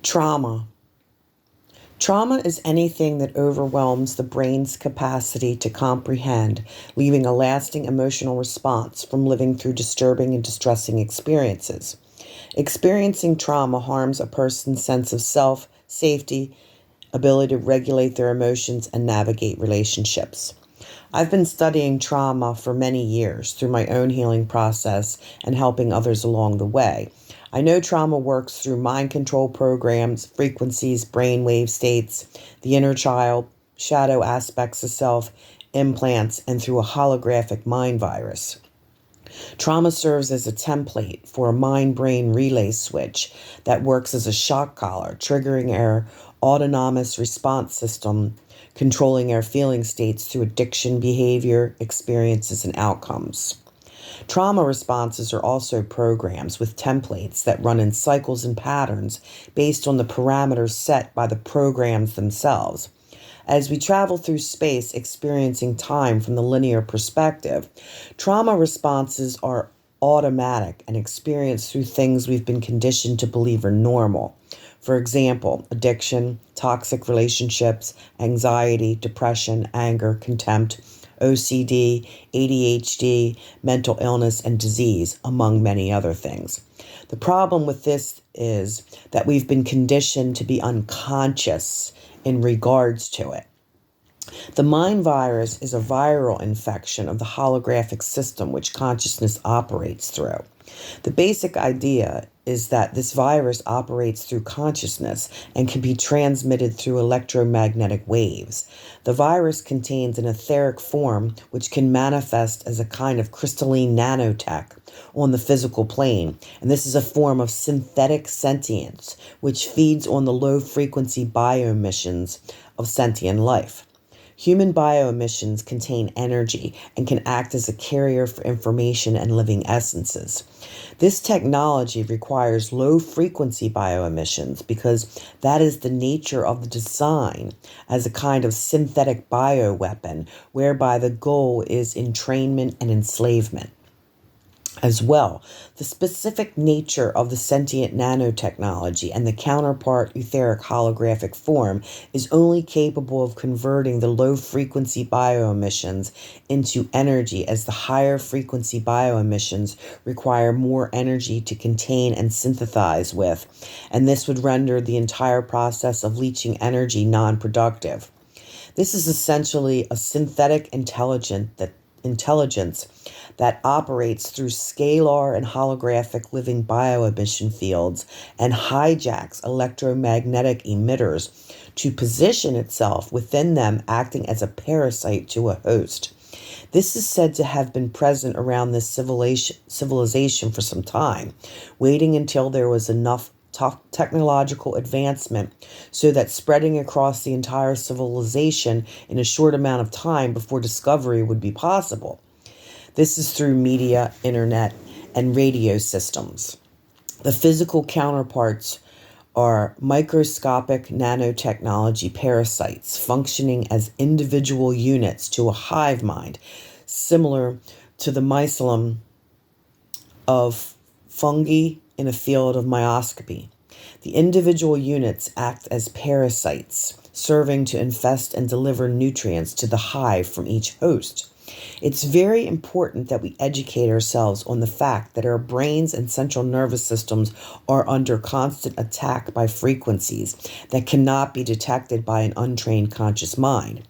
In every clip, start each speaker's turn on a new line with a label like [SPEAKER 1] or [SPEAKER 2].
[SPEAKER 1] Trauma. Trauma is anything that overwhelms the brain's capacity to comprehend, leaving a lasting emotional response from living through disturbing and distressing experiences. Experiencing trauma harms a person's sense of self, safety, ability to regulate their emotions, and navigate relationships. I've been studying trauma for many years through my own healing process and helping others along the way. I know trauma works through mind control programs, frequencies, brainwave states, the inner child, shadow aspects of self, implants, and through a holographic mind virus. Trauma serves as a template for a mind-brain relay switch that works as a shock collar, triggering our autonomous response system, controlling our feeling states through addiction behavior, experiences, and outcomes. Trauma responses are also programs with templates that run in cycles and patterns based on the parameters set by the programs themselves. As we travel through space experiencing time from the linear perspective, trauma responses are automatic and experienced through things we've been conditioned to believe are normal. For example, addiction, toxic relationships, anxiety, depression, anger, contempt, OCD, ADHD, mental illness, and disease, among many other things. The problem with this is that we've been conditioned to be unconscious in regards to it. The mind virus is a viral infection of the holographic system which consciousness operates through. The basic idea is that this virus operates through consciousness and can be transmitted through electromagnetic waves. The virus contains an etheric form which can manifest as a kind of crystalline nanotech on the physical plane, and this is a form of synthetic sentience which feeds on the low-frequency bioemissions of sentient life. Human bioemissions contain energy and can act as a carrier for information and living essences. This technology requires low-frequency bioemissions because that is the nature of the design as a kind of synthetic bioweapon whereby the goal is entrainment and enslavement. As well, the specific nature of the sentient nanotechnology and the counterpart etheric holographic form is only capable of converting the low-frequency bioemissions into energy, as the higher frequency bioemissions require more energy to contain and synthesize with, and this would render the entire process of leaching energy non-productive. This is essentially a synthetic intelligence that operates through scalar and holographic living bioemission fields and hijacks electromagnetic emitters to position itself within them, acting as a parasite to a host. This is said to have been present around this civilization for some time, waiting until there was enough technological advancement so that spreading across the entire civilization in a short amount of time before discovery would be possible. This is through media, internet, and radio systems. The physical counterparts are microscopic nanotechnology parasites functioning as individual units to a hive mind, similar to the mycelium of fungi in a field of myoscopy. The individual units act as parasites, serving to infest and deliver nutrients to the hive from each host. It's very important that we educate ourselves on the fact that our brains and central nervous systems are under constant attack by frequencies that cannot be detected by an untrained conscious mind.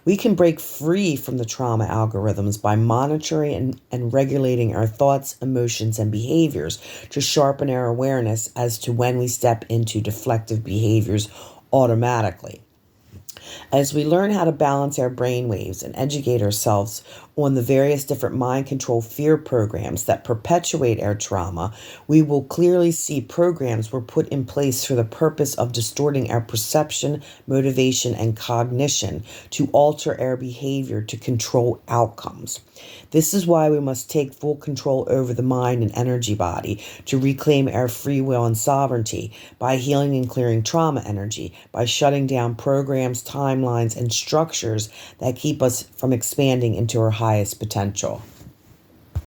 [SPEAKER 1] We can break free from the trauma algorithms by monitoring and regulating our thoughts, emotions, and behaviors to sharpen our awareness as to when we step into deflective behaviors automatically. As we learn how to balance our brainwaves and educate ourselves on the various different mind control fear programs that perpetuate our trauma, we will clearly see programs were put in place for the purpose of distorting our perception, motivation, and cognition to alter our behavior to control outcomes. This is why we must take full control over the mind and energy body to reclaim our free will and sovereignty by healing and clearing trauma energy, by shutting down programs, timelines, and structures that keep us from expanding into our highest potential.